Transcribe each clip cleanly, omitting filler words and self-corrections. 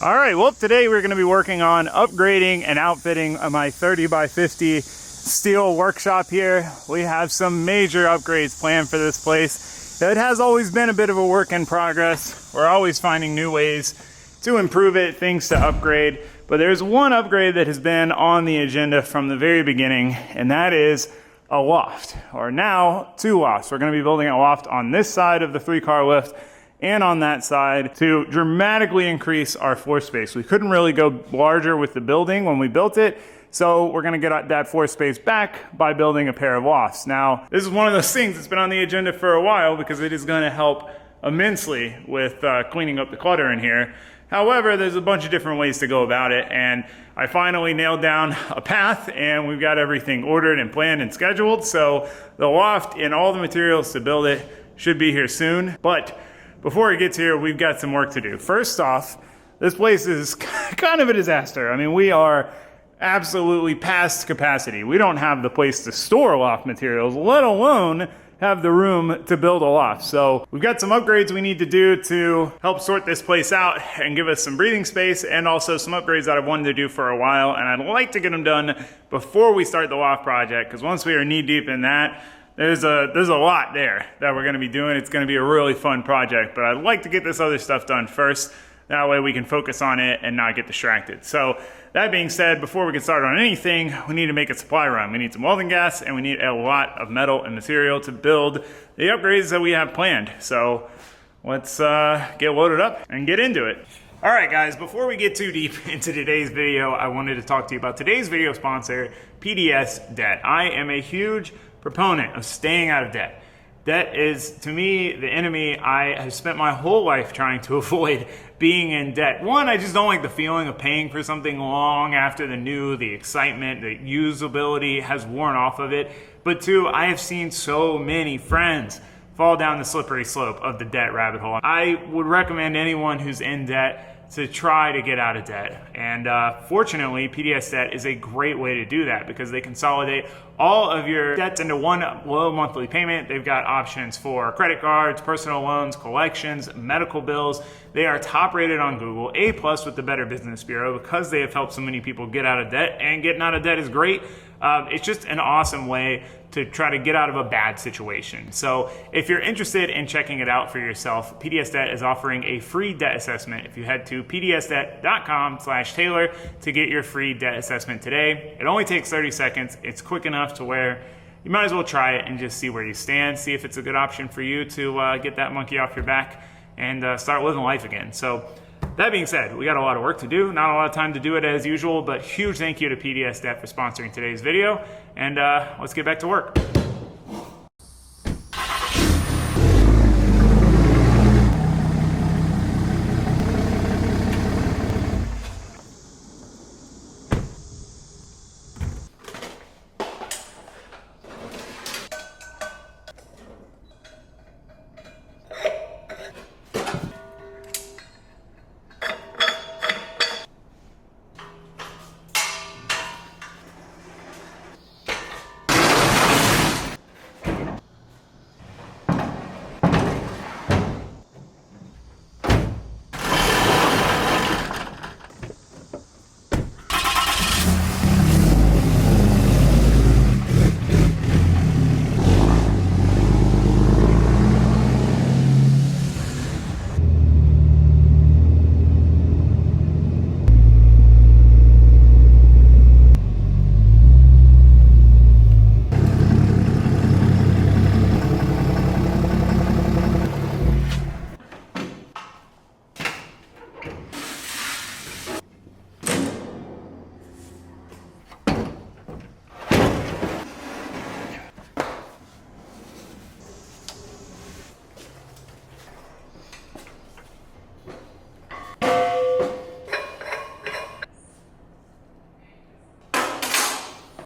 All right, well, today we're going to be working on upgrading and outfitting my 30 by 50 steel workshop here. We have some major upgrades planned for this place. It has always been a bit of a work in progress. We're always finding new ways to improve it, things to upgrade. But there's one upgrade that has been on the agenda from the very beginning, and that is a loft, or now two lofts. We're going to be building a loft on this side of the 3-car lift and on that side to dramatically increase our floor space. We couldn't really go larger with the building when we built it, so we're gonna get that floor space back by building a pair of lofts. Now, this is one of those things that's been on the agenda for a while because it is gonna help immensely with cleaning up the clutter in here. However, there's a bunch of different ways to go about it, and I finally nailed down a path, and we've got everything ordered and planned and scheduled, so the loft and all the materials to build it should be here soon. But before it gets here, we've got some work to do. First off, this place is kind of a disaster. I mean, we are absolutely past capacity. We don't have the place to store loft materials, let alone have the room to build a loft. So we've got some upgrades we need to do to help sort this place out and give us some breathing space, and also some upgrades that I've wanted to do for a while, and I'd like to get them done before we start the loft project, because once we are knee deep in that, there's a lot there that we're gonna be doing. It's gonna be a really fun project, but I'd like to get this other stuff done first. That way we can focus on it and not get distracted. So that being said, before we get started on anything, we need to make a supply run. We need some welding gas, and we need a lot of metal and material to build the upgrades that we have planned. So let's get loaded up and get into it. All right, guys, before we get too deep into today's video, I wanted to talk to you about today's video sponsor, PDS Debt. I am a huge proponent of staying out of debt. Debt is, to me, the enemy. I have spent my whole life trying to avoid being in debt. One, I just don't like the feeling of paying for something long after the excitement, the usability has worn off of it. But two, I have seen so many friends fall down the slippery slope of the debt rabbit hole. I would recommend anyone who's in debt to try to get out of debt. And fortunately, PDS Debt is a great way to do that because they consolidate all of your debts into one low monthly payment. They've got options for credit cards, personal loans, collections, medical bills. They are top rated on Google, A+ with the Better Business Bureau, because they have helped so many people get out of debt, and getting out of debt is great. It's just an awesome way to try to get out of a bad situation. So if you're interested in checking it out for yourself, PDS Debt is offering a free debt assessment. If you head to pdsdebt.com/Taylor to get your free debt assessment today. It only takes 30 seconds. It's quick enough to where you might as well try it and just see where you stand, see if it's a good option for you to get that monkey off your back and start living life again. So that being said, we got a lot of work to do, not a lot of time to do it as usual, but huge thank you to PDS Debt for sponsoring today's video, and let's get back to work.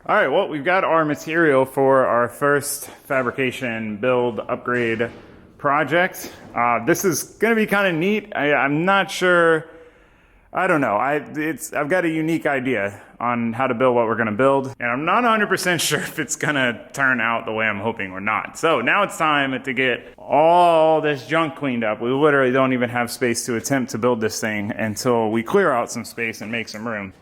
All right, well, we've got our material for our first fabrication build upgrade project. This is gonna be kind of neat. I'm not sure I don't know. I've got a unique idea on how to build what we're gonna build, and I'm not 100% sure if it's gonna turn out the way I'm hoping or not. So now it's time to get all this junk cleaned up. We literally don't even have space to attempt to build this thing until we clear out some space and make some room.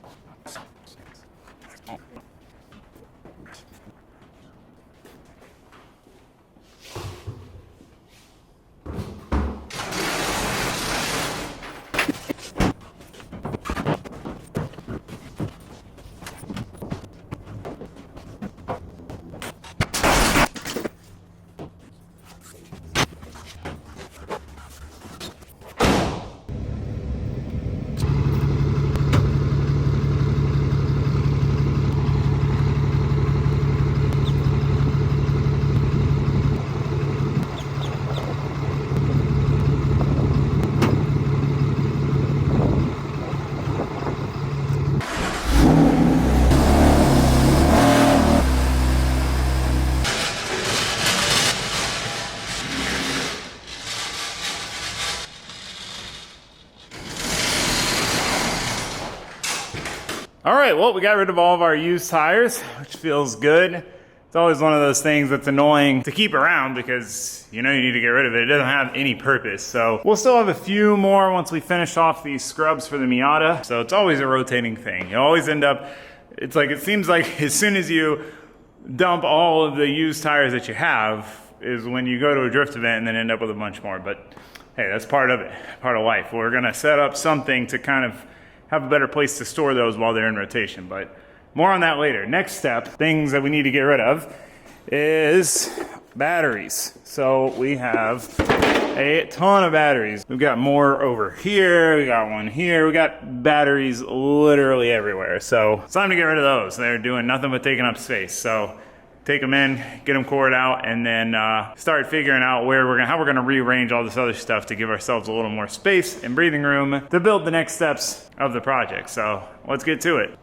All right, well, we got rid of all of our used tires, which feels good. It's always one of those things that's annoying to keep around because you know you need to get rid of it. It doesn't have any purpose. So we'll still have a few more once we finish off these scrubs for the Miata. So it's always a rotating thing. You always end up, it seems like as soon as you dump all of the used tires that you have is when you go to a drift event and then end up with a bunch more. But hey, that's part of it, part of life. We're gonna set up something to kind of have a better place to store those while they're in rotation, but more on that later. Next step, things that we need to get rid of is batteries. So we have a ton of batteries. We've got more over here, we got one here, we got batteries literally everywhere. So it's time to get rid of those. They're doing nothing but taking up space. So take them in, get them cored out, and then start figuring out how we're gonna rearrange all this other stuff to give ourselves a little more space and breathing room to build the next steps of the project. So let's get to it.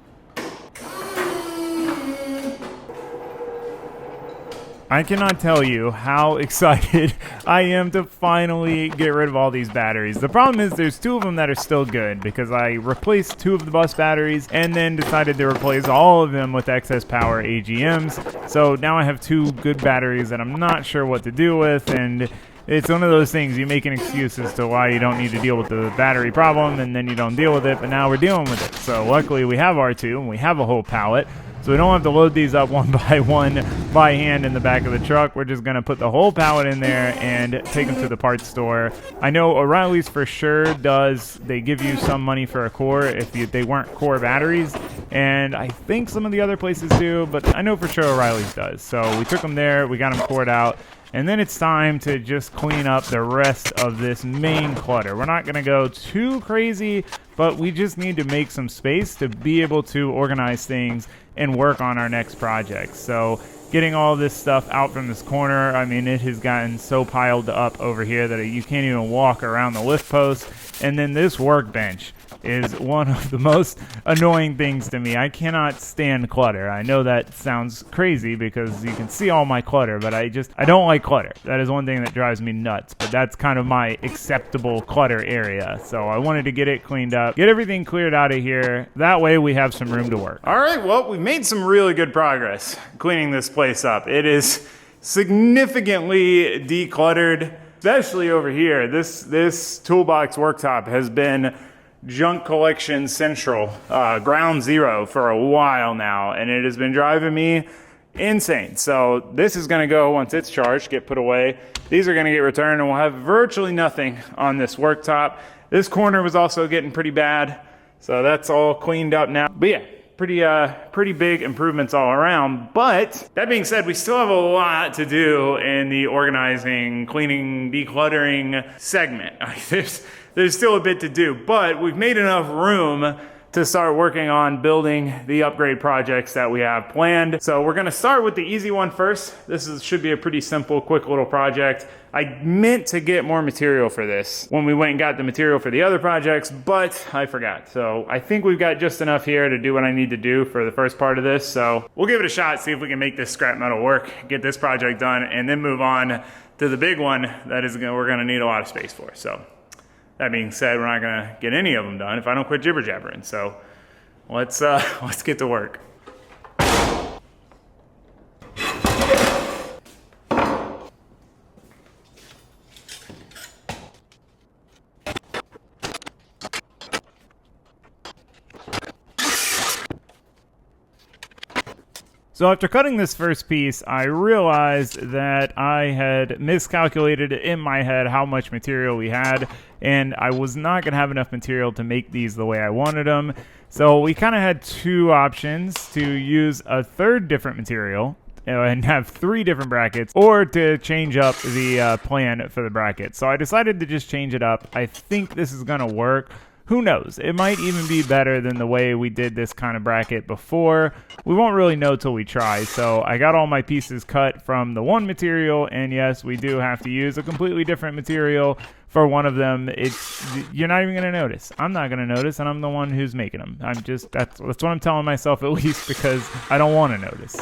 I cannot tell you how excited I am to finally get rid of all these batteries. The problem is there's two of them that are still good because I replaced two of the bus batteries and then decided to replace all of them with excess power AGMs. So now I have two good batteries that I'm not sure what to do with, and it's one of those things, you make an excuse as to why you don't need to deal with the battery problem and then you don't deal with it, but now we're dealing with it. So luckily we have R2 and we have a whole pallet. So we don't have to load these up one by one by hand in the back of the truck. We're just going to put the whole pallet in there and take them to the parts store. I know O'Reilly's for sure they give you some money for a core if they weren't core batteries. And I think some of the other places do, but I know for sure O'Reilly's does. So we took them there, we got them cored out. And then it's time to just clean up the rest of this main clutter. We're not going to go too crazy, but we just need to make some space to be able to organize things and work on our next project. So getting all this stuff out from this corner, I mean, it has gotten so piled up over here that you can't even walk around the lift post. And then this workbench is one of the most annoying things to me. I cannot stand clutter. I know that sounds crazy because you can see all my clutter, but I don't like clutter. That is one thing that drives me nuts, but that's kind of my acceptable clutter area. So I wanted to get it cleaned up, get everything cleared out of here. That way we have some room to work. All right, well, we've made some really good progress cleaning this place up. It is significantly decluttered, especially over here. This toolbox worktop has been junk collection central, ground zero for a while now, and it has been driving me insane. So this is going to go, once it's charged, get put away. These are going to get returned, and we'll have virtually nothing on this worktop. This corner was also getting pretty bad, so that's all cleaned up now. But yeah, pretty big improvements all around. But that being said, we still have a lot to do in the organizing, cleaning, decluttering segment. There's still a bit to do, but we've made enough room to start working on building the upgrade projects that we have planned. So we're gonna start with the easy one first. Should be a pretty simple, quick little project. I meant to get more material for this when we went and got the material for the other projects, but I forgot. So I think we've got just enough here to do what I need to do for the first part of this. So we'll give it a shot, see if we can make this scrap metal work, get this project done, and then move on to the big one that we're gonna need a lot of space for. So That being said, we're not gonna get any of them done if I don't quit jibber jabbering. So let's get to work. So after cutting this first piece, I realized that I had miscalculated in my head how much material we had, and I was not going to have enough material to make these the way I wanted them. So we kind of had two options: to use a third different material and have 3 different brackets, or to change up the plan for the bracket. So I decided to just change it up. I think this is going to work. Who knows? It might even be better than the way we did this kind of bracket before. We won't really know till we try. So I got all my pieces cut from the one material, and yes, we do have to use a completely different material for one of them. You're not even going to notice. I'm not going to notice, and I'm the one who's making them. That's what I'm telling myself, at least, because I don't want to notice.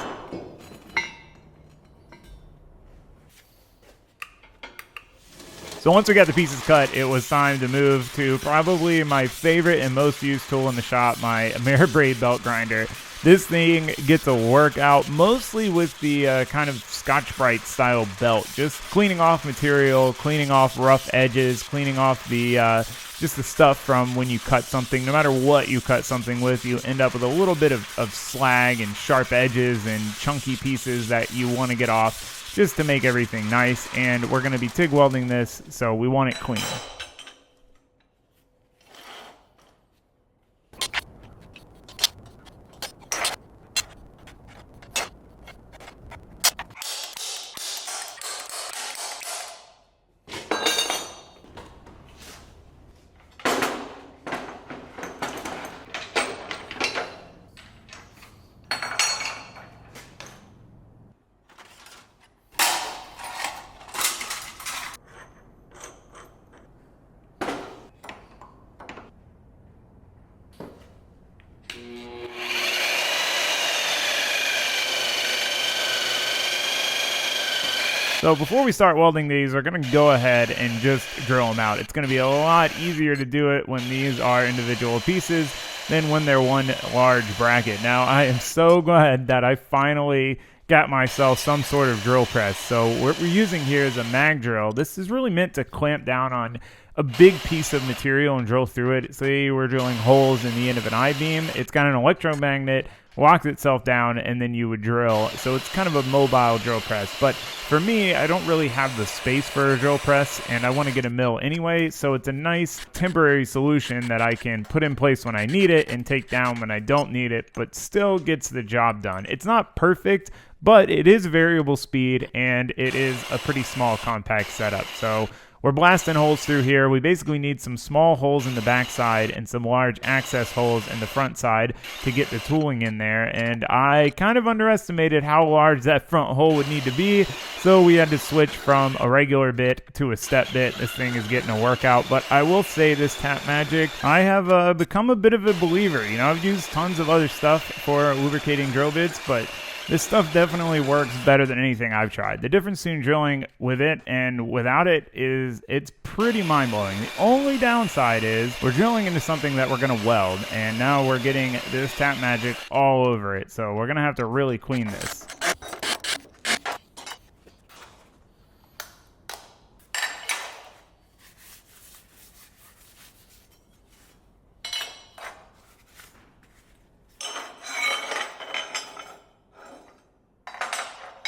So once we got the pieces cut, it was time to move to probably my favorite and most used tool in the shop, my Ameribraid belt grinder. This thing gets a workout mostly with the kind of Scotch-Brite style belt, just cleaning off material, cleaning off rough edges, cleaning off the just the stuff from when you cut something. No matter what you cut something with, you end up with a little bit of slag and sharp edges and chunky pieces that you want to get off, just to make everything nice. And we're going to be TIG welding this, so we want it clean. So before we start welding these, we're going to go ahead and just drill them out. It's going to be a lot easier to do it when these are individual pieces than when they're one large bracket. Now, I am so glad that I finally got myself some sort of drill press. So what we're using here is a mag drill. This is really meant to clamp down on a big piece of material and drill through it. Say we're drilling holes in the end of an I-beam. It's got an electromagnet, locks itself down, and then you would drill. So it's kind of a mobile drill press. But for me, I don't really have the space for a drill press, and I want to get a mill anyway. So it's a nice temporary solution that I can put in place when I need it and take down when I don't need it, but still gets the job done. It's not perfect, but it is variable speed, and it is a pretty small compact setup. So we're blasting holes through here. We basically need some small holes in the back side and some large access holes in the front side to get the tooling in there. And I kind of underestimated how large that front hole would need to be, so we had to switch from a regular bit to a step bit. This thing is getting a workout, but I will say this Tap Magic, I have become a bit of a believer. You know, I've used tons of other stuff for lubricating drill bits, but this stuff definitely works better than anything I've tried. The difference between drilling with it and without it is it's pretty mind-blowing. The only downside is we're drilling into something that we're going to weld, and now we're getting this Tap Magic all over it. So we're going to have to really clean this.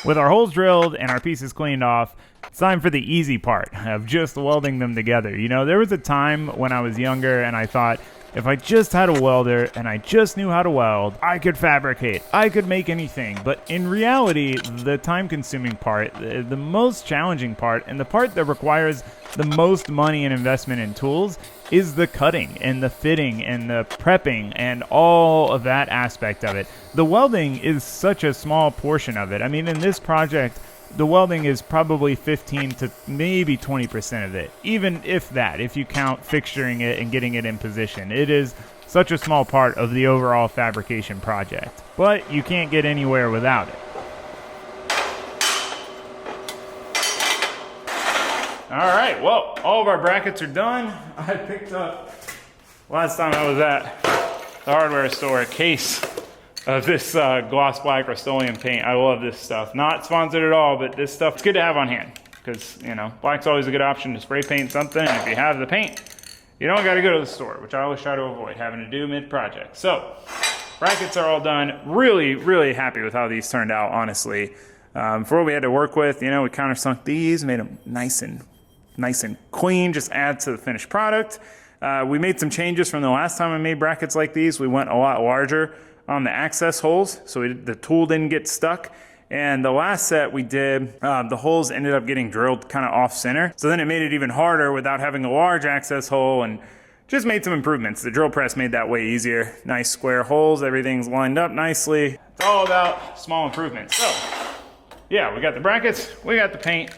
With our holes drilled and our pieces cleaned off, it's time for the easy part of just welding them together. You know, there was a time when I was younger and I thought, if I just had a welder and I just knew how to weld, I could fabricate, I could make anything. But in reality, the time-consuming part, the most challenging part, and the part that requires the most money and investment in tools is the cutting and the fitting and the prepping and all of that aspect of it. The welding is such a small portion of it. I mean, in this project, the welding is probably 15 to maybe 20% of it, even if that, if you count fixturing it and getting it in position. It is such a small part of the overall fabrication project, but you can't get anywhere without it. All right, well, all of our brackets are done. I picked up, last time I was at the hardware store, a case of this gloss black Rust-Oleum paint. I love this stuff. Not sponsored at all, but this stuff, it's good to have on hand because, you know, black's always a good option to spray paint something. And if you have the paint, you don't got to go to the store, which I always try to avoid having to do mid-project. So, brackets are all done. Really, really happy with how these turned out, honestly. For what we had to work with, you know, we countersunk these, made them nice and clean, just add to the finished product. We made some changes from the last time I made brackets like these. We went a lot larger on the access holes, so the tool didn't get stuck. And the last set we did, the holes ended up getting drilled kind of off center. So then it made it even harder without having a large access hole, and just made some improvements. The drill press made that way easier. Nice square holes, everything's lined up nicely. It's all about small improvements. So yeah, we got the brackets, we got the paint.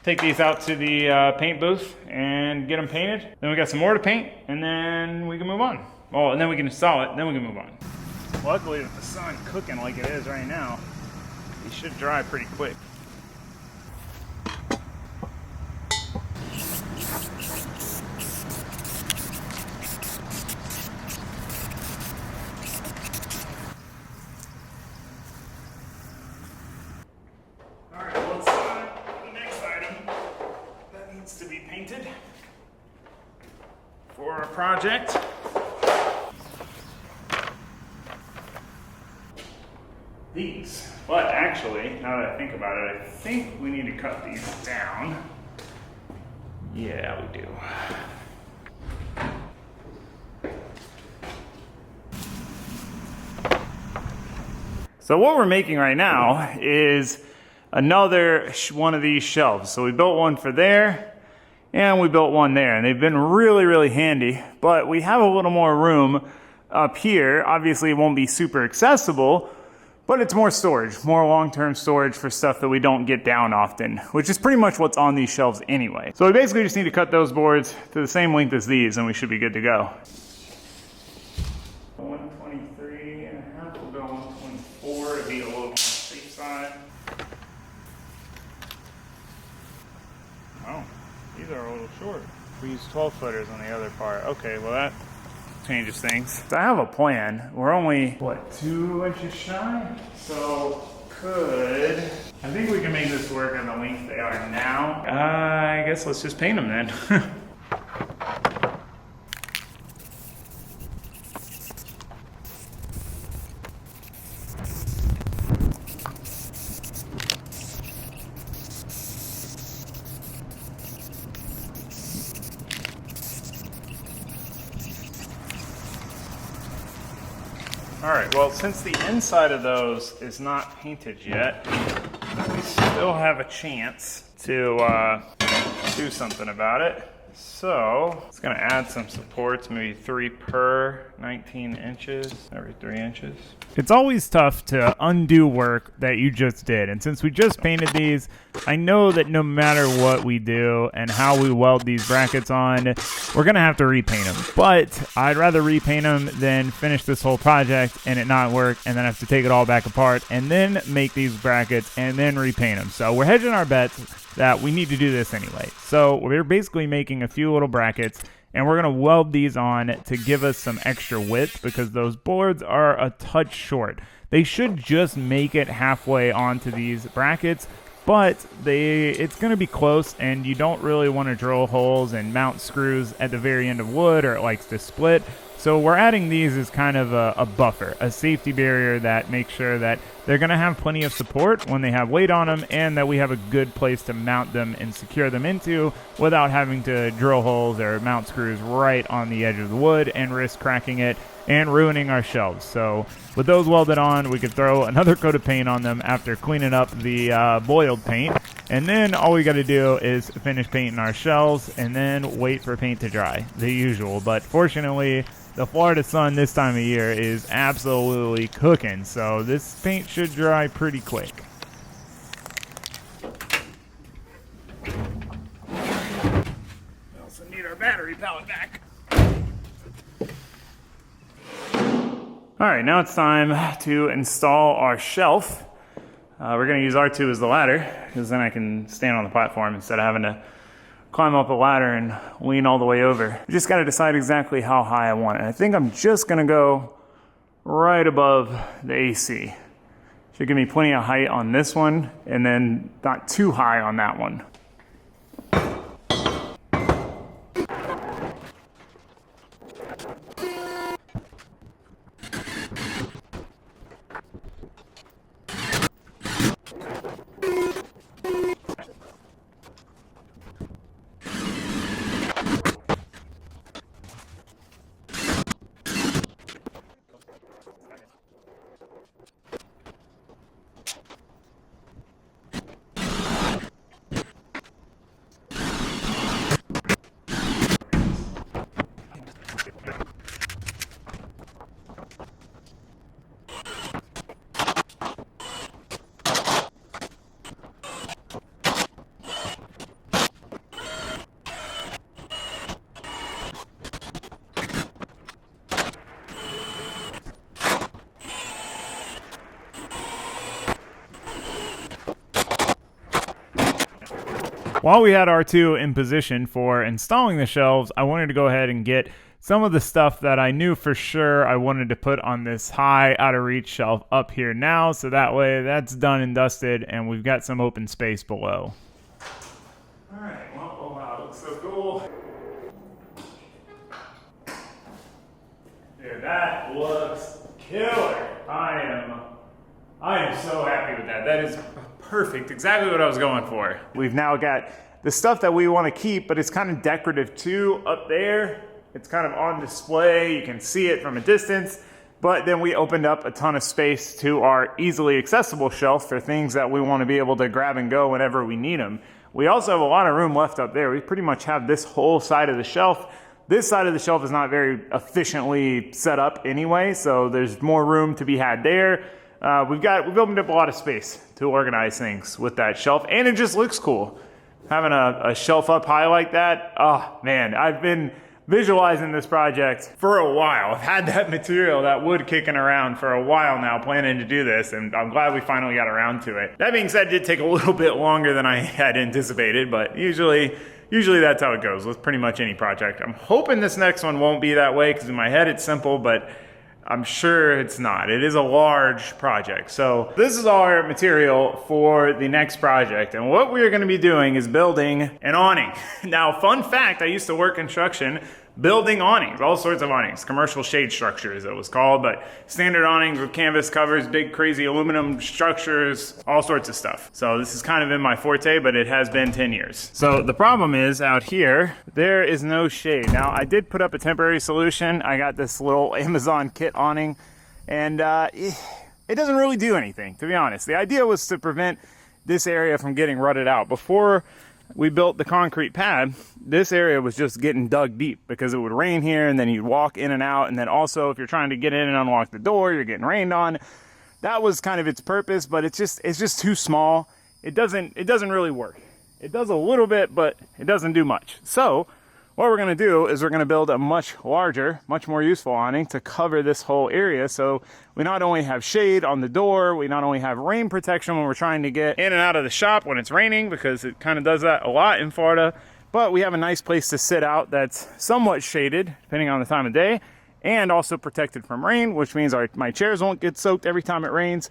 Take these out to the paint booth and get them painted. Then we got some more to paint, and then we can move on. Well, and then we can install it, then we can move on. Luckily, with the sun cooking like it is right now, these should dry pretty quick. All right, let's the next item that needs to be painted for our project. These. But actually, now that I think about it, I think we need to cut these down. Yeah, we do. So what we're making right now is another one of these shelves. So we built one for there, and we built one there, and they've been really, really handy. But we have a little more room up here. Obviously, it won't be super accessible, but it's more storage, more long-term storage for stuff that we don't get down often, which is pretty much what's on these shelves anyway. So we basically just need to cut those boards to the same length as these, and we should be good to go. 123 and a half, we'll go 124 to be a little on the safe side. Oh, these are a little short. We use 12 footers on the other part. Okay, well that changes things. So I have a plan. We're only, what, 2 inches shy? So I think we can make this work on the length they are now. I guess let's just paint them then. All right, well, since the inside of those is not painted yet, we still have a chance to do something about it. So it's gonna add some supports, maybe 3 per 19 inches, every 3 inches. It's always tough to undo work that you just did. And since we just painted these, I know that no matter what we do and how we weld these brackets on, we're gonna have to repaint them. But I'd rather repaint them than finish this whole project and it not work and then have to take it all back apart and then make these brackets and then repaint them. So we're hedging our bets that we need to do this anyway. So we're basically making a few little brackets, and we're going to weld these on to give us some extra width because those boards are a touch short. They should just make it halfway onto these brackets, but it's going to be close, and you don't really want to drill holes and mount screws at the very end of wood, or it likes to split. So we're adding these as kind of a buffer, a safety barrier that makes sure that they're going to have plenty of support when they have weight on them, and that we have a good place to mount them and secure them into without having to drill holes or mount screws right on the edge of the wood and risk cracking it and ruining our shelves. So with those welded on, we could throw another coat of paint on them after cleaning up the boiled paint, and then all we got to do is finish painting our shelves and then wait for paint to dry, the usual. But fortunately, the Florida sun this time of year is absolutely cooking, so this paint should dry pretty quick. We also need our battery pallet back. Alright, now it's time to install our shelf. We're going to use R2 as the ladder, because then I can stand on the platform instead of having to climb up a ladder and lean all the way over. I just gotta decide exactly how high I want it. I think I'm just gonna go right above the AC. Should give me plenty of height on this one, and then not too high on that one. While we had R2 in position for installing the shelves, I wanted to go ahead and get some of the stuff that I knew for sure I wanted to put on this high out of reach shelf up here now, so that way that's done and dusted and we've got some open space below. Alright, well, oh wow, it looks so cool. Dude, that looks killer. I am so happy with that. That is perfect, exactly what I was going for. We've now got the stuff that we want to keep, but it's kind of decorative too up there. It's kind of on display, you can see it from a distance, but then we opened up a ton of space to our easily accessible shelf for things that we want to be able to grab and go whenever we need them. We also have a lot of room left up there. We pretty much have this whole side of the shelf. This side of the shelf is not very efficiently set up anyway, so there's more room to be had there. We've opened up a lot of space to organize things with that shelf, and it just looks cool. Having a shelf up high like that, oh man, I've been visualizing this project for a while. I've had that material, that wood kicking around for a while now, planning to do this, and I'm glad we finally got around to it. That being said, it did take a little bit longer than I had anticipated, but usually that's how it goes with pretty much any project. I'm hoping this next one won't be that way, because in my head it's simple, but I'm sure it's not. It is a large project. So this is our material for the next project. And what we're going to be doing is building an awning. Now, fun fact, I used to work construction building awnings, all sorts of awnings, commercial shade structures it was called, but standard awnings with canvas covers, big crazy aluminum structures, all sorts of stuff. So this is kind of in my forte, but it has been 10 years. So the problem is out here, there is no shade. Now I did put up a temporary solution. I got this little Amazon kit awning, and it doesn't really do anything, to be honest. The idea was to prevent this area from getting rutted out. Before we built the concrete pad, this area was just getting dug deep because it would rain here, and then you'd walk in and out, and then also if you're trying to get in and unlock the door, you're getting rained on. That was kind of its purpose, but it's just too small. It doesn't really work. It does a little bit, but it doesn't do much. So what we're going to do is we're going to build a much larger, much more useful awning to cover this whole area. So we not only have shade on the door, we not only have rain protection when we're trying to get in and out of the shop when it's raining, because it kind of does that a lot in Florida, but we have a nice place to sit out that's somewhat shaded, depending on the time of day, and also protected from rain, which means my chairs won't get soaked every time it rains.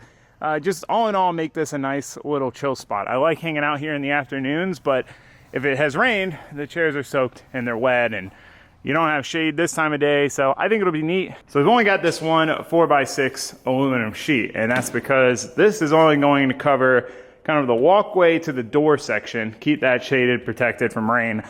Just all in all, make this a nice little chill spot. I like hanging out here in the afternoons, but if it has rained, the chairs are soaked and they're wet, and you don't have shade this time of day, so I think it'll be neat. So we've only got this one 4x6 aluminum sheet, and that's because this is only going to cover kind of the walkway to the door section, keep that shaded, protected from rain.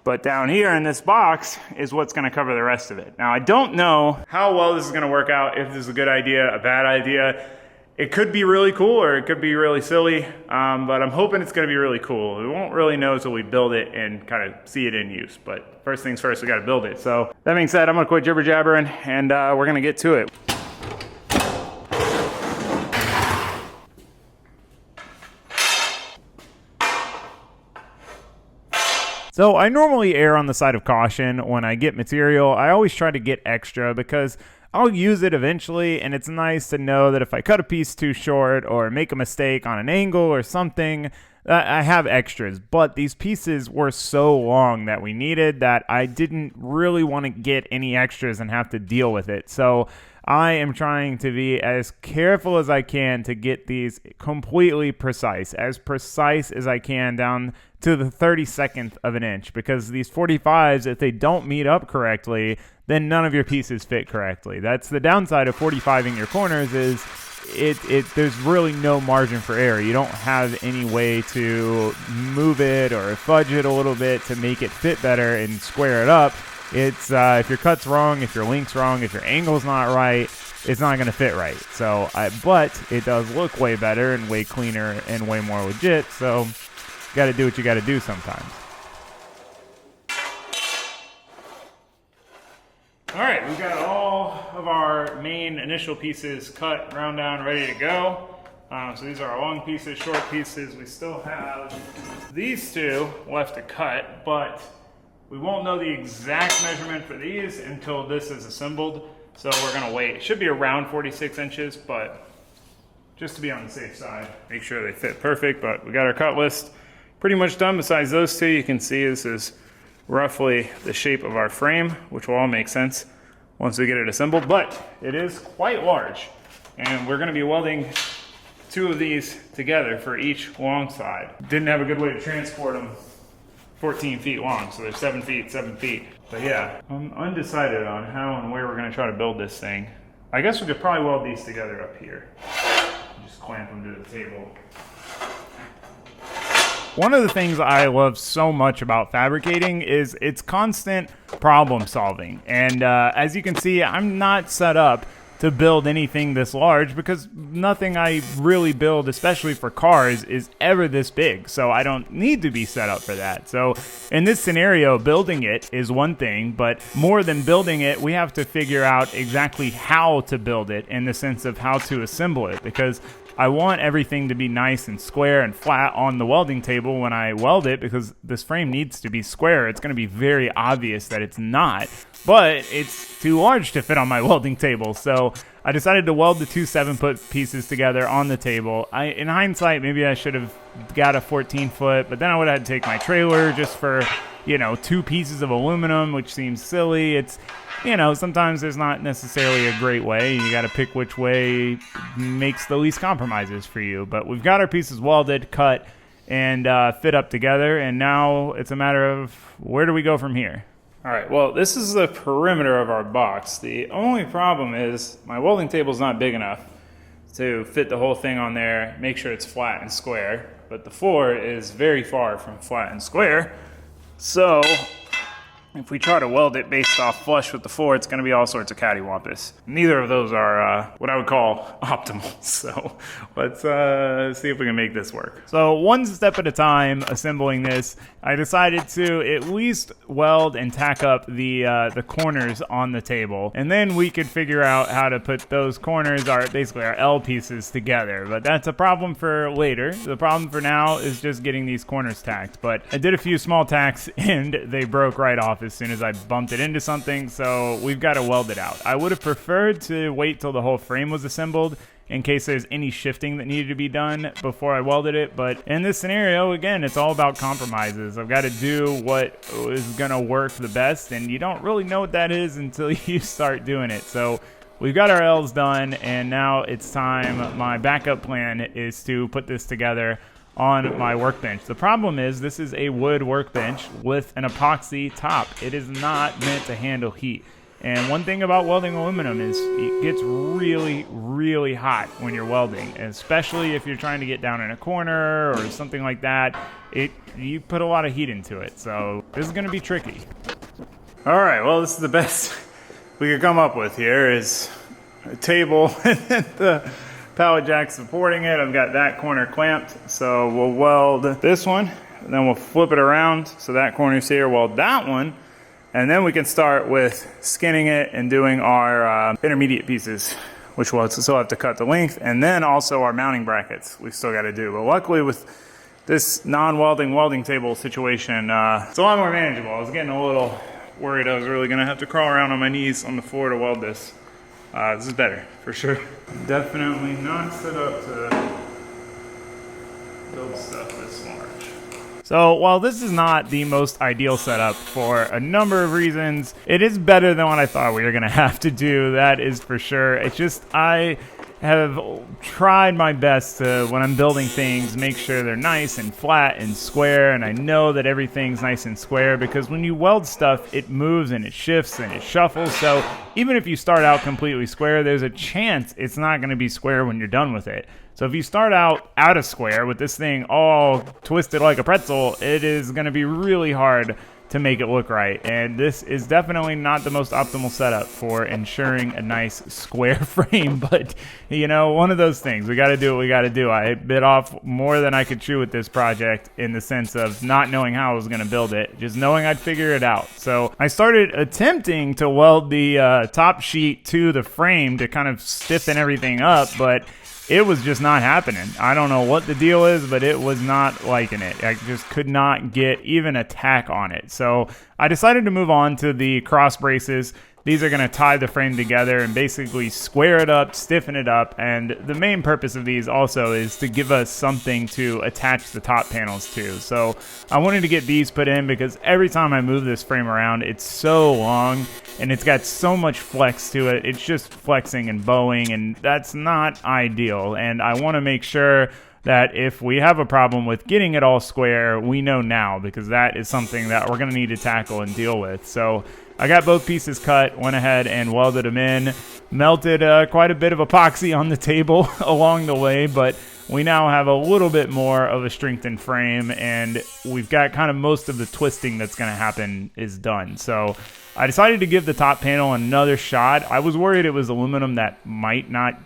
But down here in this box is what's going to cover the rest of it. Now, I don't know how well this is going to work out, if this is a good idea, a bad idea. It could be really cool or it could be really silly, but I'm hoping it's going to be really cool. We won't really know until we build it and kind of see it in use. But first things first, we got to build it. So that being said, I'm going to quit jibber jabbering, and we're going to get to it. So I normally err on the side of caution when I get material. I always try to get extra because I'll use it eventually, and it's nice to know that if I cut a piece too short or make a mistake on an angle or something, I have extras, but these pieces were so long that we needed that I didn't really want to get any extras and have to deal with it. So I am trying to be as careful as I can to get these completely precise as I can, down to the 32nd of an inch, because these 45s, if they don't meet up correctly, then none of your pieces fit correctly. That's the downside of 45ing your corners, is there's really no margin for error. You don't have any way to move it or fudge it a little bit to make it fit better and square it up. It's if your cut's wrong, if your link's wrong, if your angle's not right, it's not going to fit right. So, but it does look way better and way cleaner and way more legit. So, you got to do what you got to do sometimes. All right, we've got all of our main initial pieces cut, ground down, ready to go. So these are our long pieces, short pieces. We still have these two left to cut, but we won't know the exact measurement for these until this is assembled. So we're gonna wait. It should be around 46 inches, but just to be on the safe side, make sure they fit perfect. But we got our cut list pretty much done. Besides those two, you can see this is roughly the shape of our frame, which will all make sense once we get it assembled, but it is quite large. And we're gonna be welding two of these together for each long side. Didn't have a good way to transport them 14 feet long, so they're 7 feet, 7 feet. But yeah, I'm undecided on how and where we're gonna try to build this thing. I guess we could probably weld these together up here. Just clamp them to the table. One of the things I love so much about fabricating is its constant problem solving. And as you can see, I'm not set up to build anything this large because nothing I really build, especially for cars, is ever this big. So I don't need to be set up for that. So in this scenario, building it is one thing, but more than building it, we have to figure out exactly how to build it in the sense of how to assemble it, because I want everything to be nice and square and flat on the welding table when I weld it, because this frame needs to be square. It's going to be very obvious that it's not, but it's too large to fit on my welding table. So I decided to weld the two 7-foot pieces together on the table. In hindsight, maybe I should have got a 14-foot, but then I would have had to take my trailer just for, 2 pieces of aluminum, which seems silly. It's, sometimes there's not necessarily a great way. You got to pick which way makes the least compromises for you. But we've got our pieces welded, cut, and fit up together. And now it's a matter of where do we go from here? All right, well, this is the perimeter of our box. The only problem is my welding table is not big enough to fit the whole thing on there, make sure it's flat and square. But the floor is very far from flat and square. So if we try to weld it based off flush with the floor, it's going to be all sorts of cattywampus. Neither of those are what I would call optimal. So let's see if we can make this work. So one step at a time, assembling this, I decided to at least weld and tack up the corners on the table, and then we could figure out how to put those corners, basically our L pieces, together. But that's a problem for later. The problem for now is just getting these corners tacked. But I did a few small tacks and they broke right off as soon as I bumped it into something, so we've got to weld it out. I would have preferred to wait till the whole frame was assembled in case there's any shifting that needed to be done before I welded it, but in this scenario, again, it's all about compromises. I've got to do what is going to work the best, and you don't really know what that is until you start doing it. So we've got our L's done, and now it's time. My backup plan is to put this together on my workbench. The problem is this is a wood workbench with an epoxy top. It is not meant to handle heat. And one thing about welding aluminum is it gets really, really hot when you're welding, especially if you're trying to get down in a corner or something like that. You put a lot of heat into it, so this is going to be tricky. All right, well, this is the best we could come up with here is a table and the pallet jack supporting it. I've got that corner clamped, so we'll weld this one, and then we'll flip it around so that corner's here, weld that one, and then we can start with skinning it and doing our intermediate pieces, which we'll still have to cut the length, and then also our mounting brackets we've still got to do. But luckily with this non-welding welding table situation, it's a lot more manageable. I was getting a little worried I was really going to have to crawl around on my knees on the floor to weld this. This is better, for sure. Definitely not set up to build stuff this large. So while this is not the most ideal setup for a number of reasons, it is better than what I thought we were going to have to do, that is for sure. It's just, I have tried my best to, when I'm building things, make sure they're nice and flat and square, and I know that everything's nice and square, because when you weld stuff, it moves and it shifts and it shuffles, so even if you start out completely square, there's a chance it's not going to be square when you're done with it. So if you start out of square with this thing all twisted like a pretzel, it is going to be really hard to make it look right, and this is definitely not the most optimal setup for ensuring a nice square frame, but you know, one of those things, we got to do what we got to do. I bit off more than I could chew with this project in the sense of not knowing how I was going to build it, just knowing I'd figure it out. So I started attempting to weld the top sheet to the frame to kind of stiffen everything up, but it was just not happening. I don't know what the deal is, but it was not liking it. I just could not get even a tack on it. So I decided to move on to the cross braces. These are going to tie the frame together and basically square it up, stiffen it up, and the main purpose of these also is to give us something to attach the top panels to. So I wanted to get these put in because every time I move this frame around, it's so long and it's got so much flex to it. It's just flexing and bowing, and that's not ideal. And I want to make sure that if we have a problem with getting it all square, we know now, because that is something that we're going to need to tackle and deal with. So I got both pieces cut, went ahead and welded them in, melted quite a bit of epoxy on the table along the way, but we now have a little bit more of a strengthened frame, and we've got kind of most of the twisting that's going to happen is done. So I decided to give the top panel another shot. I was worried it was aluminum that might not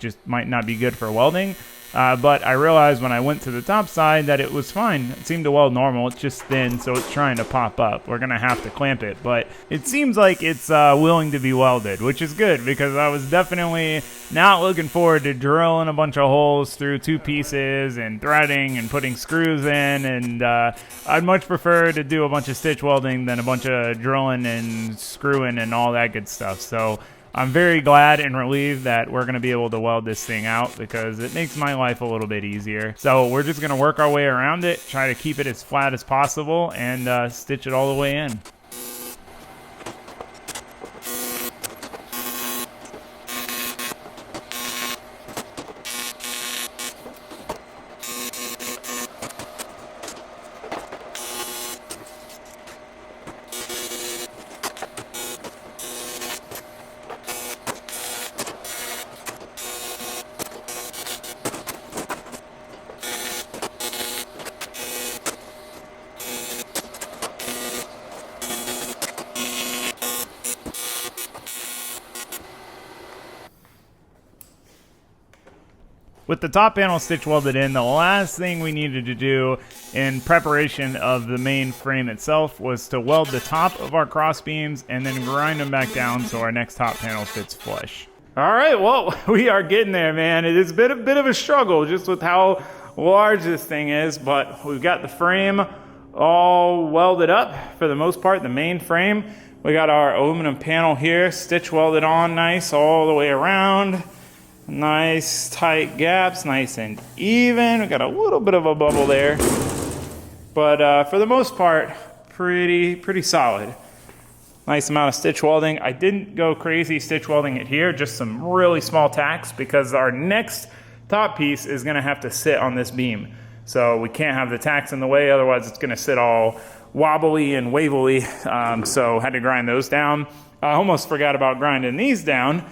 be good for welding. But I realized when I went to the top side that it was fine. It seemed to weld normal. It's just thin, so it's trying to pop up. We're going to have to clamp it, but it seems like it's willing to be welded, which is good, because I was definitely not looking forward to drilling a bunch of holes through two pieces and threading and putting screws in, and I'd much prefer to do a bunch of stitch welding than a bunch of drilling and screwing and all that good stuff. So I'm very glad and relieved that we're going to be able to weld this thing out, because it makes my life a little bit easier. So we're just going to work our way around it, try to keep it as flat as possible, and stitch it all the way in. With the top panel stitch welded in, the last thing we needed to do in preparation of the main frame itself was to weld the top of our cross beams and then grind them back down so our next top panel fits flush. All right, well, we are getting there, man. It has been a bit of a struggle just with how large this thing is, but we've got the frame all welded up for the most part, the main frame. We got our aluminum panel here, stitch welded on nice all the way around. Nice tight gaps, nice and even. We got a little bit of a bubble there, but for the most part, pretty solid. Nice amount of stitch welding. I didn't go crazy stitch welding it here, just some really small tacks, because our next top piece is going to have to sit on this beam. So we can't have the tacks in the way, otherwise it's going to sit all wobbly and wavily. So had to grind those down. I almost forgot about grinding these down,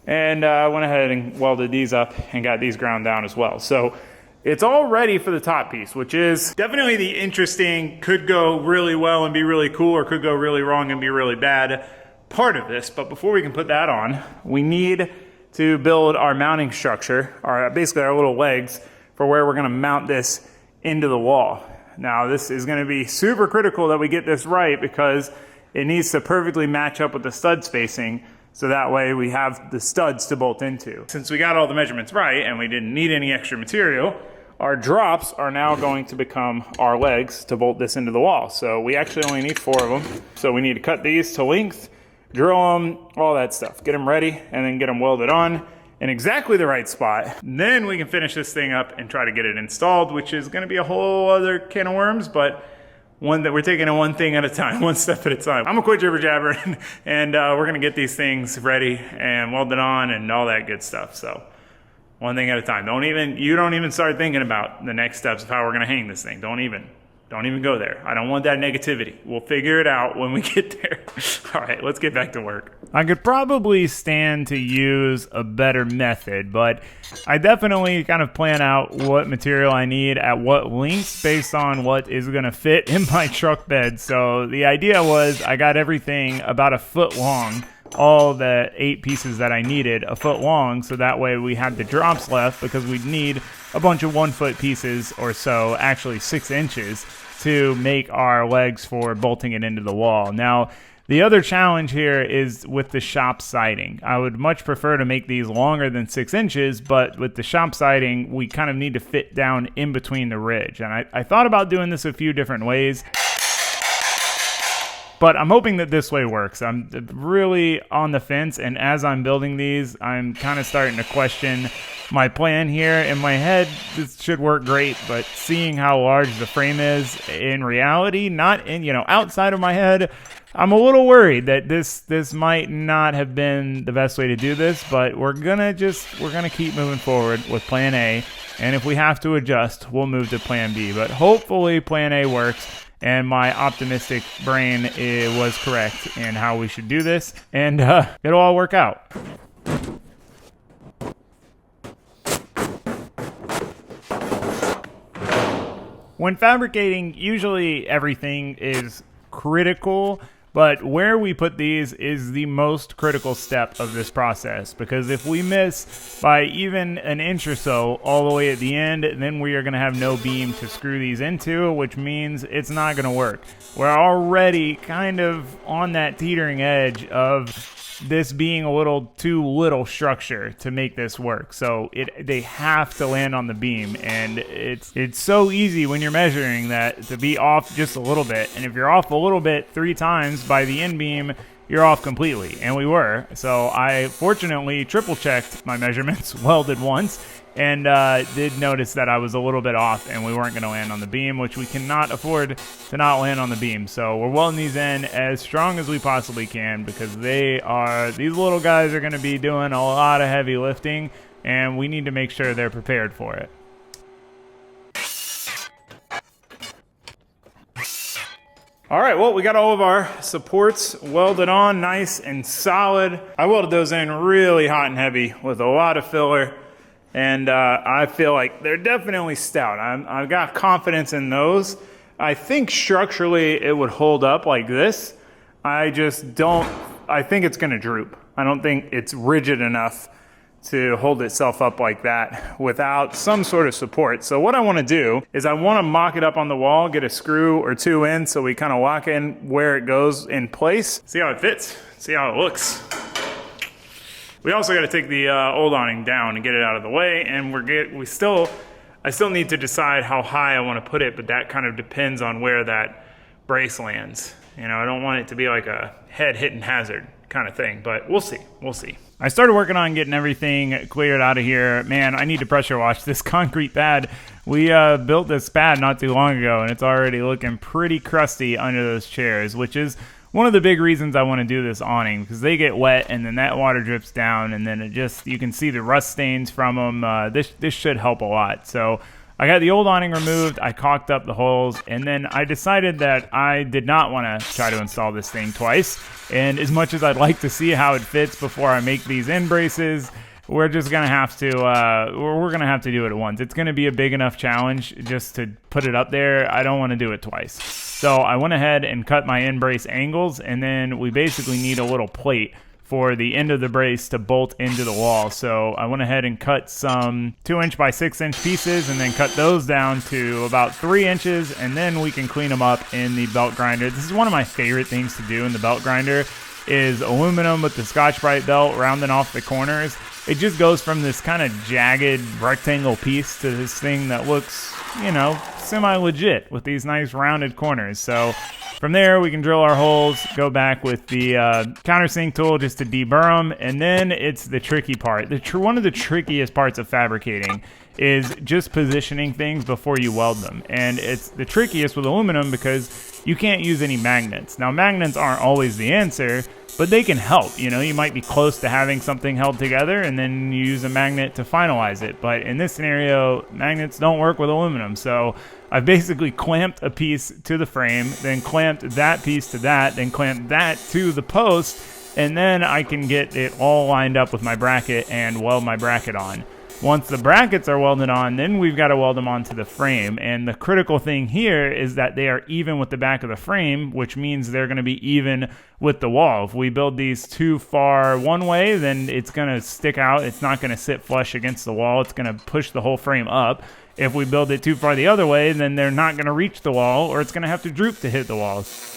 and went ahead and welded these up and got these ground down as well. So it's all ready for the top piece, which is definitely the interesting, could go really well and be really cool, or could go really wrong and be really bad part of this. But before we can put that on, we need to build our mounting structure, basically our little legs, for where we're gonna mount this into the wall. Now this is gonna be super critical that we get this right, because it needs to perfectly match up with the stud spacing, so that way we have the studs to bolt into. Since we got all the measurements right and we didn't need any extra material, our drops are now going to become our legs to bolt this into the wall. So we actually only need 4 of them. So we need to cut these to length, drill them, all that stuff. Get them ready and then get them welded on. in exactly the right spot. Then we can finish this thing up and try to get it installed, which is gonna be a whole other can of worms, but one that we're taking it one thing at a time, one step at a time. I'm gonna quit jibber jabbering and we're gonna get these things ready and welded on and all that good stuff. So one thing at a time. You don't even start thinking about the next steps of how we're gonna hang this thing. Don't even go there. I don't want that negativity. We'll figure it out when we get there. All right, let's get back to work. I could probably stand to use a better method, but I definitely kind of plan out what material I need at what lengths based on what is gonna fit in my truck bed. So the idea was I got everything about a foot long, all the 8 pieces that I needed a foot long, so that way we had the drops left because we'd need a bunch of 1 foot pieces or so, actually 6 inches, to make our legs for bolting it into the wall. Now, the other challenge here is with the shop siding. I would much prefer to make these longer than 6 inches, but with the shop siding, we kind of need to fit down in between the ridge. And I thought about doing this a few different ways, but I'm hoping that this way works. I'm really on the fence, and as I'm building these, I'm kind of starting to question my plan here. In my head, this should work great, but seeing how large the frame is in reality, not in, outside of my head, I'm a little worried that this might not have been the best way to do this, but we're gonna keep moving forward with plan A, and if we have to adjust, we'll move to plan B, but hopefully plan A works. And my optimistic brain was correct in how we should do this, and it'll all work out. When fabricating, usually everything is critical, but where we put these is the most critical step of this process, because if we miss by even an inch or so all the way at the end, then we are going to have no beam to screw these into, which means it's not going to work. We're already kind of on that teetering edge of this being a little too little structure to make this work. So they have to land on the beam, and it's so easy when you're measuring that to be off just a little bit. And if you're off a little bit 3 times by the end beam, you're off completely, and we were. So I fortunately triple checked my measurements, welded once, and did notice that I was a little bit off and we weren't going to land on the beam, which we cannot afford to not land on the beam. So we're welding these in as strong as we possibly can, because these little guys are going to be doing a lot of heavy lifting, and we need to make sure they're prepared for it. All right, well, we got all of our supports welded on nice and solid. I welded those in really hot and heavy with a lot of filler. And I feel like they're definitely stout. I've got confidence in those. I think structurally it would hold up like this. I think it's gonna droop. I don't think it's rigid enough to hold itself up like that without some sort of support. So what I wanna do is I wanna mock it up on the wall, get a screw or 2 in so we kind of lock in where it goes in place. See how it fits, see how it looks. We also got to take the old awning down and get it out of the way, and I still need to decide how high I want to put it, but that kind of depends on where that brace lands. I don't want it to be like a head hitting hazard kind of thing, but we'll see. I started working on getting everything cleared out of here. Man, I need to pressure wash this concrete pad. We built this pad not too long ago, and it's already looking pretty crusty under those chairs, which is one of the big reasons I want to do this awning, because they get wet and then that water drips down, and then you can see the rust stains from them. This should help a lot. So I got the old awning removed, I caulked up the holes, and then I decided that I did not want to try to install this thing twice. And as much as I'd like to see how it fits before I make these end braces, we're just gonna have to we're gonna have to do it at once. It's gonna be a big enough challenge just to put it up there. I don't want to do it twice. So I went ahead and cut my end brace angles, and then we basically need a little plate for the end of the brace to bolt into the wall. So I went ahead and cut some 2-inch by 6-inch pieces, and then cut those down to about 3 inches, and then we can clean them up in the belt grinder. This is one of my favorite things to do in the belt grinder, is aluminum with the Scotch-Brite belt rounding off the corners. It just goes from this kind of jagged rectangle piece to this thing that looks, semi-legit with these nice rounded corners. So From there, we can drill our holes, go back with the countersink tool just to deburr them, and then it's the tricky part. One of the trickiest parts of fabricating is just positioning things before you weld them. And it's the trickiest with aluminum because you can't use any magnets. Now, magnets aren't always the answer, but they can help. You know, you might be close to having something held together and then you use a magnet to finalize it. But in this scenario, magnets don't work with aluminum. So I've basically clamped a piece to the frame, then clamped that piece to that, then clamped that to the post, and then I can get it all lined up with my bracket and weld my bracket on. Once the brackets are welded on, then we've got to weld them onto the frame. And the critical thing here is that they are even with the back of the frame, which means they're going to be even with the wall. If we build these too far one way, then it's going to stick out. It's not going to sit flush against the wall. It's going to push the whole frame up. If we build it too far the other way, then they're not going to reach the wall, or it's going to have to droop to hit the walls.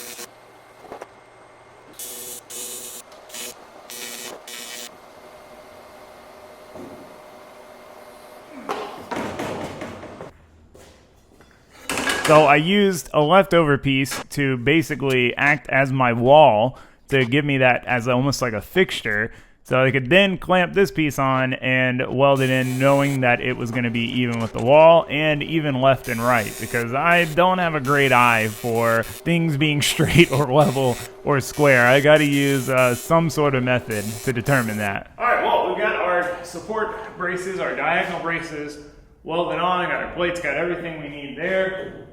So I used a leftover piece to basically act as my wall to give me that as almost like a fixture. So I could then clamp this piece on and weld it in knowing that it was going to be even with the wall and even left and right, because I don't have a great eye for things being straight or level or square. I got to use some sort of method to determine that. All right, well, we've got our support braces, our diagonal braces welded on. Got our plates, got everything we need there.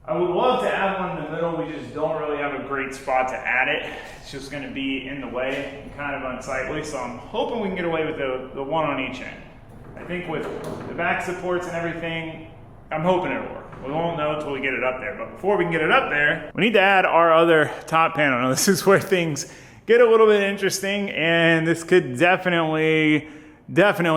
I would love to add one in the middle. We just don't really have a great spot to add it. It's just going to be in the way and kind of unsightly. So I'm hoping we can get away with the one on each end. I think with the back supports and everything, I'm hoping it'll work. We won't know until we get it up there. But before we can get it up there, we need to add our other top panel. Now, this is where things get a little bit interesting, and this could definitely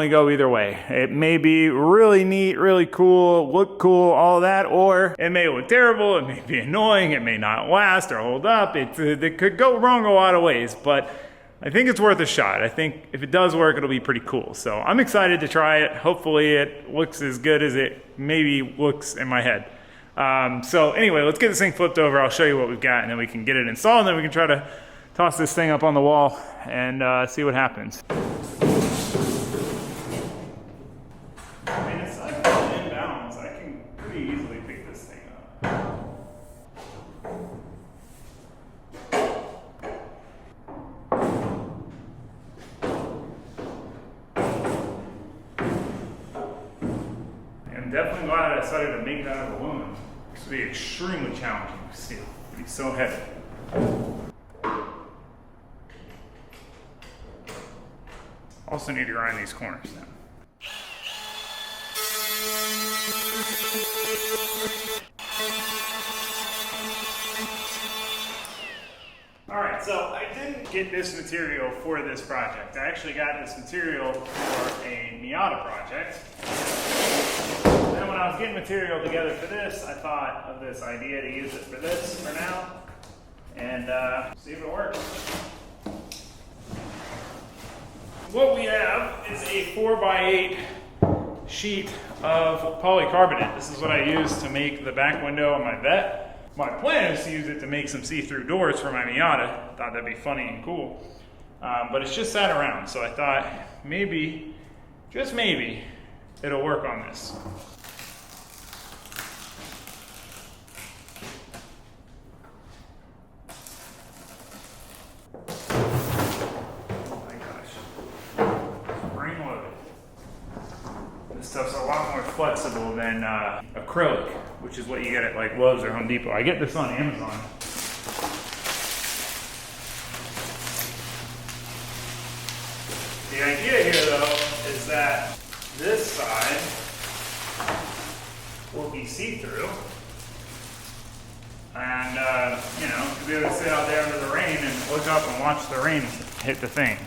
go either way. It may be really neat, really cool, look cool, all that, or it may look terrible, it may be annoying, it may not last or hold up. It could go wrong a lot of ways, but I think it's worth a shot. I think if it does work, it'll be pretty cool. So I'm excited to try it. Hopefully it looks as good as it maybe looks in my head. So anyway, let's get this thing flipped over. I'll show you what we've got, and then we can get it installed, and then we can try to toss this thing up on the wall and see what happens. I mean, it's like in balance. I can pretty easily pick this thing up. I'm definitely glad I decided to make that out of aluminum. This would be extremely challenging to steel. It would be so heavy. Also need to grind these corners now. Alright, so I didn't get this material for this project. I actually got this material for a Miata project. Then when I was getting material together for this, I thought of this idea to use it for this for now and see if it works. What we have is a 4x8 sheet of polycarbonate. This is what I use to make the back window on my Vette. My plan is to use it to make some see-through doors for my Miata. Thought that'd be funny and cool. But it's just sat around, so I thought maybe, just maybe, it'll work on this. This stuff's a lot more flexible than acrylic, which is what you get at like Lowe's or Home Depot. I get this on Amazon. The idea here, though, is that this side will be see-through, and you know, you'll be able to sit out there under the rain and look up and watch the rain hit the thing.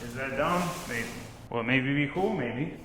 Is that dumb? Maybe. Well, maybe be cool, maybe.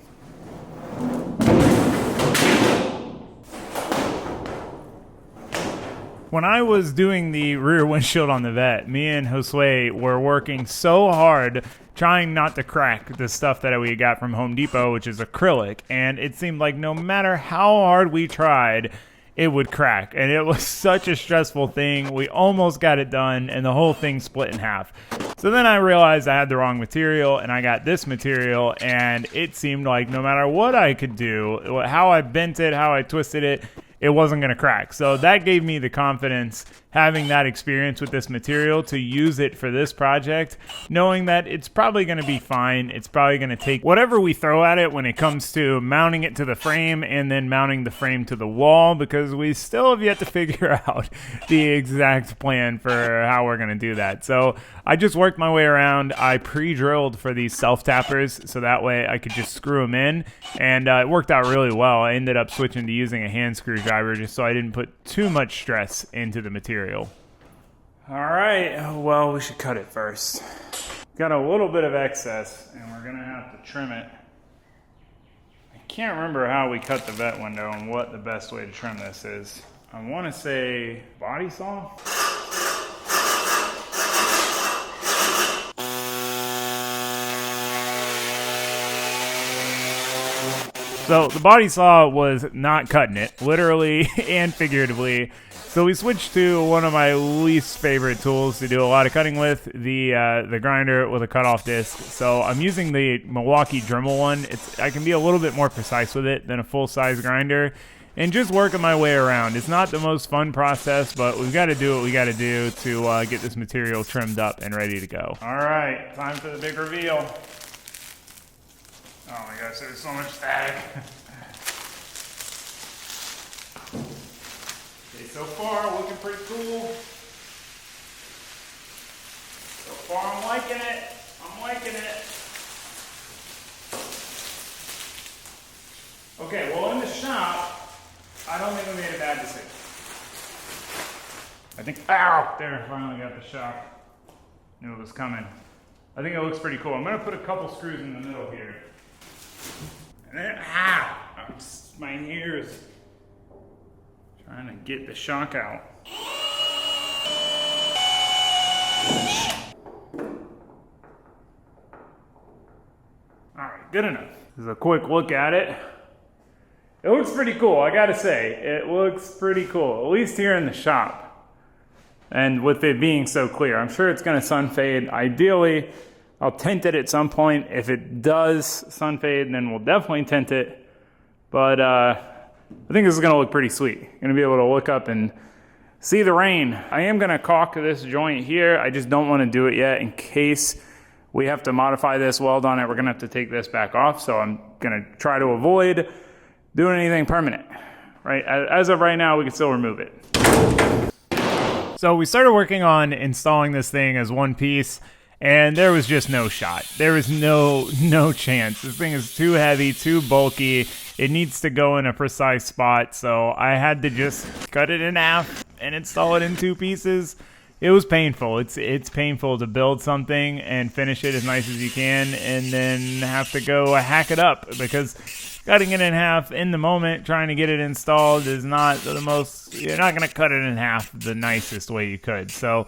When I was doing the rear windshield on the Vette, me and Josue were working so hard trying not to crack the stuff that we got from Home Depot, which is acrylic, and it seemed like no matter how hard we tried, it would crack. And it was such a stressful thing. We almost got it done and the whole thing split in half. So then I realized I had the wrong material and I got this material, and it seemed like no matter what I could do, how I bent it, how I twisted it, it wasn't going to crack. So that gave me the confidence, having that experience with this material, to use it for this project, knowing that it's probably going to be fine. It's probably going to take whatever we throw at it when it comes to mounting it to the frame and then mounting the frame to the wall, because we still have yet to figure out the exact plan for how we're going to do that. So I just worked my way around. I pre-drilled for these self-tappers so that way I could just screw them in, and it worked out really well. I ended up switching to using a hand screwdriver just so I didn't put too much stress into the material. All right, well, we should cut it first. Got a little bit of excess and we're gonna have to trim it. I can't remember how we cut the vet window and what the best way to trim this is. I wanna say body saw? So the body saw was not cutting it, literally and figuratively. So we switched to one of my least favorite tools to do a lot of cutting with, the grinder with a cutoff disc. So I'm using the Milwaukee Dremel one. I can be a little bit more precise with it than a full-size grinder, and just working my way around. It's not the most fun process, but we've got to do what we got to do to get this material trimmed up and ready to go. All right, time for the big reveal. Oh my gosh, there's so much static. Okay, so far looking pretty cool. So far I'm liking it. I'm liking it. Okay, well in the shop, I don't think we made a bad decision. I think, ow, there, finally got the shock. Knew it was coming. I think it looks pretty cool. I'm gonna put a couple screws in the middle here. And then, my ears. Trying to get the shock out. Alright, good enough. This is a quick look at it. It looks pretty cool, I gotta say. It looks pretty cool, at least here in the shop. And with it being so clear, I'm sure it's gonna sun fade. Ideally, I'll tint it at some point. If it does sun fade, then we'll definitely tint it. But I think this is gonna look pretty sweet. Gonna be able to look up and see the rain. I am gonna caulk this joint here. I just don't wanna do it yet in case we have to modify this, weld on it. We're gonna have to take this back off. So I'm gonna try to avoid doing anything permanent, right? As of right now, we can still remove it. So we started working on installing this thing as one piece, and there was just no shot. There was no chance. This thing is too heavy, too bulky. It needs to go in a precise spot, so I had to just cut it in half and install it in two pieces. It was painful. It's painful to build something and finish it as nice as you can and then have to go hack it up, because cutting it in half in the moment, trying to get it installed is not the most, you're not going to cut it in half the nicest way you could. So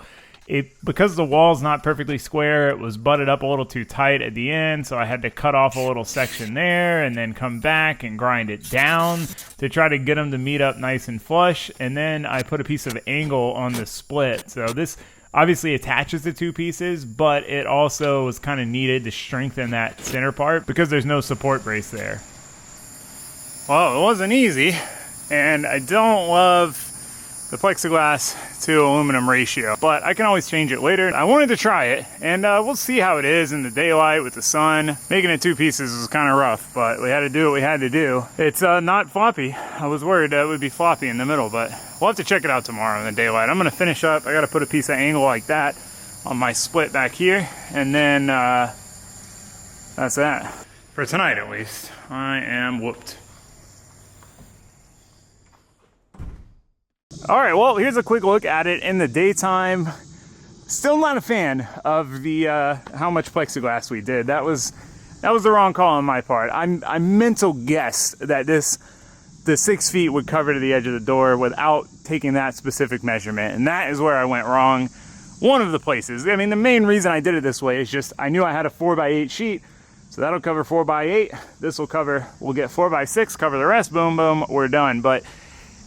because the wall's not perfectly square, it was butted up a little too tight at the end, so I had to cut off a little section there and then come back and grind it down to try to get them to meet up nice and flush. And then I put a piece of angle on the split. So this obviously attaches the two pieces, but it also was kind of needed to strengthen that center part because there's no support brace there. Well, it wasn't easy, and I don't love the plexiglass to aluminum ratio, but I can always change it later. I wanted to try it, and we'll see how it is in the daylight with the sun. Making it two pieces was kind of rough, but we had to do what we had to do. It's not floppy. I was worried that it would be floppy in the middle, but we'll have to check it out tomorrow in the daylight. I'm gonna finish up. I gotta put a piece of angle like that on my split back here, and then that's that. For tonight, at least. I am whooped. All right, well, here's a quick look at it in the daytime. Still not a fan of the how much plexiglass we did. That was the wrong call on my part. I mental guessed that the 6 feet would cover to the edge of the door without taking that specific measurement, and that is where I went wrong. One of the places. I mean, the main reason I did it this way is just I knew I had a 4x8 sheet, so that'll cover 4x8. This will cover. We'll get 4x6, cover the rest. Boom, boom, we're done. But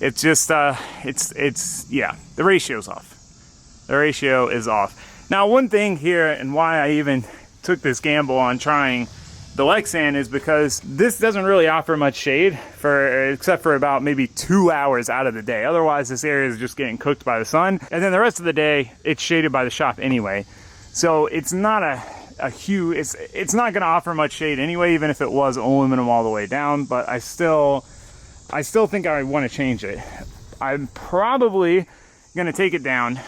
It's just, yeah, the ratio's off. The ratio is off. Now, one thing here, and why I even took this gamble on trying the Lexan, is because this doesn't really offer much shade except for about maybe 2 hours out of the day. Otherwise, this area is just getting cooked by the sun. And then the rest of the day, it's shaded by the shop anyway. So it's not a huge, it's not gonna offer much shade anyway, even if it was aluminum all the way down, but I still think I want to change it. I'm probably gonna take it down.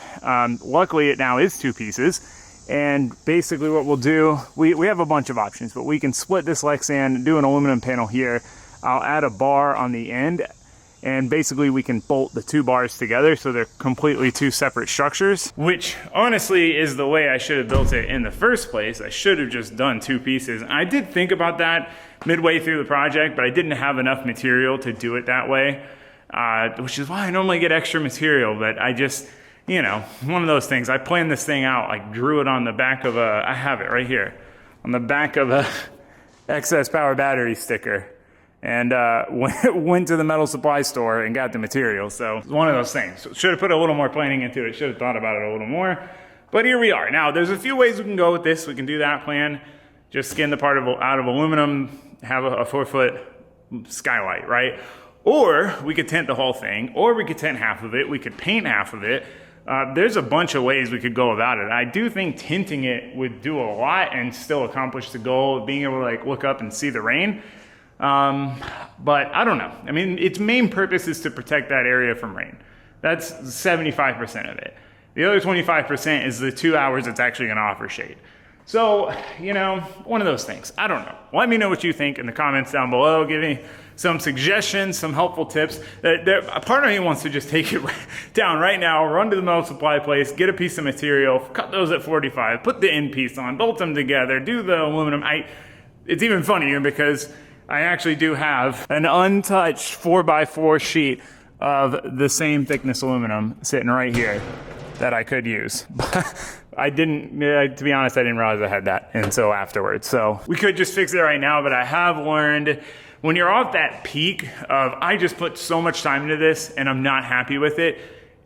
Luckily it now is 2 pieces. And basically what we'll do, we have a bunch of options, but we can split this Lexan, do an aluminum panel here. I'll add a bar on the end, and basically we can bolt the 2 bars together so they're completely 2 separate structures, which honestly is the way I should have built it in the first place. I should have just done 2 pieces. And I did think about that midway through the project, but I didn't have enough material to do it that way, which is why I normally get extra material, but I just, you know, one of those things. I planned this thing out. I drew it on the back of I have it right here, on the back of a excess power battery sticker, and went to the metal supply store and got the material. So it's one of those things. Should have put a little more planning into it. Should have thought about it a little more. But here we are. Now, there's a few ways we can go with this. We can do that plan. Just skin the part out of aluminum, have a 4-foot skylight, right? Or we could tint the whole thing, or we could tint half of it. We could paint half of it. There's a bunch of ways we could go about it. I do think tinting it would do a lot and still accomplish the goal of being able to like look up and see the rain. But I don't know. I mean, its main purpose is to protect that area from rain. That's 75% of it. The other 25% is the 2 hours it's actually going to offer shade. So, you know, one of those things. I don't know. Let me know what you think in the comments down below. Give me some suggestions, some helpful tips. A part of me wants to just take it down right now, run to the metal supply place, get a piece of material, cut those at 45, put the end piece on, bolt them together, do the aluminum. It's even funnier because I actually do have an untouched 4x4 sheet of the same thickness aluminum sitting right here that I could use. I didn't, to be honest, I didn't realize I had that until afterwards. So we could just fix it right now, but I have learned when you're off that peak of, I just put so much time into this and I'm not happy with it,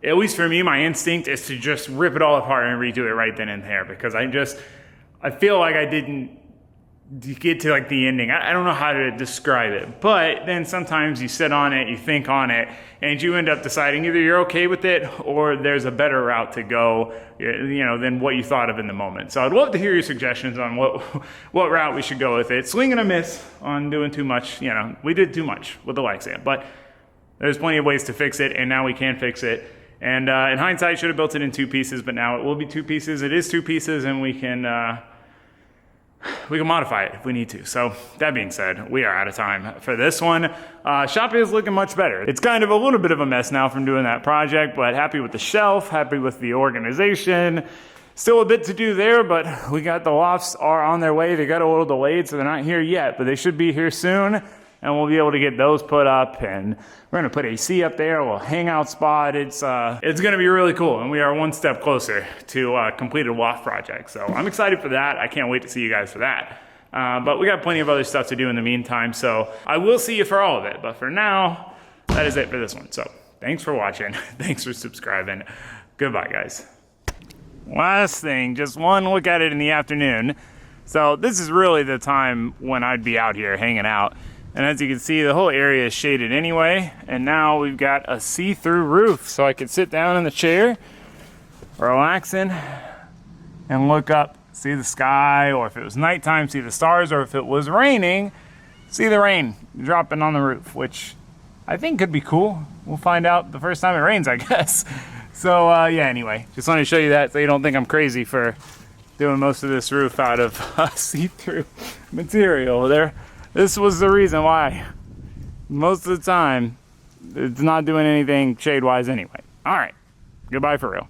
at least for me, my instinct is to just rip it all apart and redo it right then and there, because I feel like I didn't get to like the ending. I don't know how to describe it, but then sometimes you sit on it, you think on it, and you end up deciding either you're okay with it or there's a better route to go, you know, than what you thought of in the moment. So I'd love to hear your suggestions on what route we should go with it. Swing and a miss on doing too much. You know, we did too much with the Lexan, but there's plenty of ways to fix it, and now we can fix it. And in hindsight, should have built it in 2 pieces, but now it will be 2 pieces. It is 2 pieces, and we can modify it if we need to. So that being said, we are out of time for this one. Shop is looking much better. It's kind of a little bit of a mess now from doing that project, but happy with the shelf, happy with the organization. Still a bit to do there, but we got the lofts are on their way. They got a little delayed, so they're not here yet, but they should be here soon. And we'll be able to get those put up, and we're gonna put AC up there, a little hangout spot. It's gonna be really cool, and we are one step closer to a completed loft project. So I'm excited for that. I can't wait to see you guys for that. But we got plenty of other stuff to do in the meantime, so I will see you for all of it. But for now, that is it for this one. So thanks for watching. Thanks for subscribing. Goodbye, guys. Last thing, just one look at it in the afternoon. So this is really the time when I'd be out here hanging out. And as you can see, the whole area is shaded anyway. And now we've got a see-through roof. So I could sit down in the chair, relaxing, and look up, see the sky, or if it was nighttime, see the stars, or if it was raining, see the rain dropping on the roof, which I think could be cool. We'll find out the first time it rains, I guess. So yeah, anyway, just wanted to show you that so you don't think I'm crazy for doing most of this roof out of see-through material there. This was the reason why. Most of the time, it's not doing anything shade-wise anyway. All right, goodbye for real.